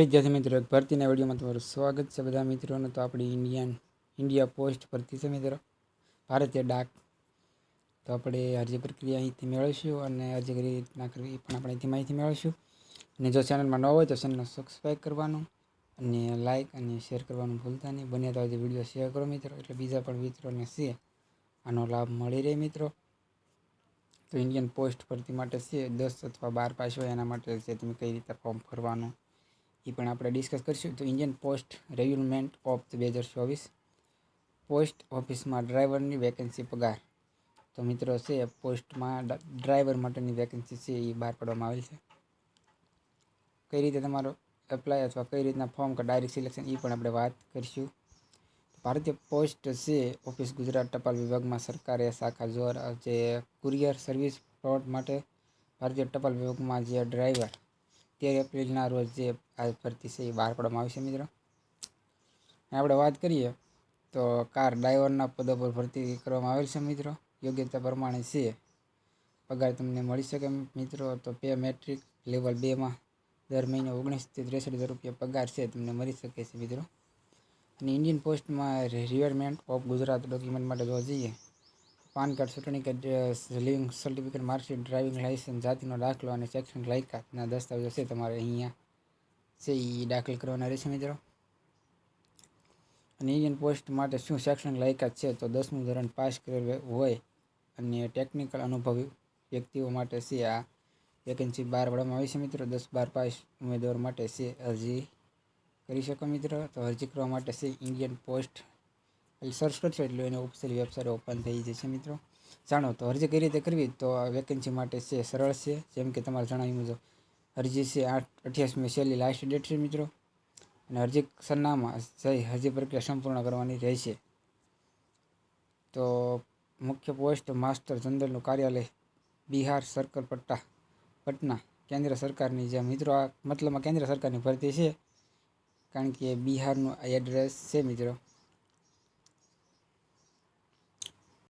વિદ્યાર્થી મિત્રો, એક ભરતીના વિડીયોમાં તમારું સ્વાગત છે બધા મિત્રોને। તો આપણી ઇન્ડિયા પોસ્ટ ભરતી છે મિત્રો, ભારતીય ડાક। તો આપણે અરજી પ્રક્રિયા અહીંથી મેળવીશું અને અરજી કઈ રીતના કરવી પણ આપણે અહીંથી માહિતી મેળવીશું। અને જો ચેનલમાં ન હોય તો ચેનલને સબસ્ક્રાઈબ કરવાનું અને લાઇક અને શેર કરવાનું ભૂલતા નહીં। બને તો આજે વિડીયો શેર કરો મિત્રો, એટલે બીજા પણ મિત્રોને છે આનો લાભ મળી રહે મિત્રો। તો ઇન્ડિયન પોસ્ટ ભરતી માટે છે 10 અથવા 12 પાસ હોય એના માટે છે તમે કઈ રીતે ફોર્મ ભરવાનું એ પણ આપણે ડિસ્કસ કરીશું। તો ઇન્ડિયન પોસ્ટ રેગ્યુલમેન્ટ ઓફ 2024 પોસ્ટ ઓફિસમાં ડ્રાઈવરની વેકેન્સી પગાર। તો મિત્રો છે પોસ્ટમાં ડ્રાઈવર માટેની વેકેન્સી છે એ બહાર પાડવામાં આવેલ છે। કઈ રીતે તમારો એપ્લાય અથવા કઈ રીતના ફોર્મ કે ડાયરેક્ટ સિલેક્શન એ પણ આપણે વાત કરીશું। ભારતીય પોસ્ટ છે ઓફિસ ગુજરાત ટપાલ વિભાગમાં સરકારે શાખા દ્વારા જે કુરિયર સર્વિસ પ્લોટ માટે ભારતીય ટપાલ વિભાગમાં જે ડ્રાઈવર 13 એપ્રિલના રોજ જે આ ભરતી છે એ બહાર પાડવામાં આવી છે મિત્રો। આપણે વાત કરીએ તો કાર ડ્રાઈવરના પદો પર ભરતી કરવામાં આવેલ છે મિત્રો। યોગ્યતા પ્રમાણે છે પગાર તમને મળી શકે મિત્રો। તો પે મેટ્રિક લેવલ 2માં દર મહિને 19 થી 63,000 રૂપિયા પગાર છે તમને મળી શકે છે મિત્રો। અને ઇન્ડિયન પોસ્ટમાં રિક્વાયરમેન્ટ ઓફ ગુજરાત ડોક્યુમેન્ટ માટે જોવા જઈએ, પાન કાર્ડ, ચૂંટણી card, living certificate, marksheet, driving licence, જાતિનો દાખલો અને શૈક્ષણિક લાયકાતના દસ્તાવેજો છે તમારે અહીંયા છે એ દાખલ કરવાના રહેશે મિત્રો। અને ઇન્ડિયન પોસ્ટ માટે શું શૈક્ષણિક લાયકાત છે તો 10મું ધોરણ પાસ કરેલ હોય અને ટેકનિકલ અનુભવી વ્યક્તિઓ માટે છે આ વેકેન્સી બહાર પાડવામાં આવી છે મિત્રો। 10-12 પાસ ઉમેદવાર માટે છે અરજી કરી શકો મિત્રો। તો અરજી કરવા માટે છે ઇન્ડિયન પોસ્ટ સર્ચ કરશો એટલે એની ઓફિશિયલ વેબસાઇટ ઓપન થઈ જશે મિત્રો। જાણો તો અરજી કઈ રીતે કરવી। તો આ વેકેન્સી માટે છે સરળ છે, જેમ કે તમારે જણાવ્યું મુજબ અરજી છે 28મી છેલ્લી લાસ્ટ ડેટ છે મિત્રો। અને અરજી સરનામા જઈ અરજી પ્રક્રિયા સંપૂર્ણ કરવાની રહેશે। તો મુખ્ય પોસ્ટ માસ્ટર જનરલનું કાર્યાલય બિહાર સર્કલ પટના કેન્દ્ર સરકારની જે મિત્રો આ મતલબમાં કેન્દ્ર સરકારની ભરતી છે, કારણ કે બિહારનું એડ્રેસ છે મિત્રો।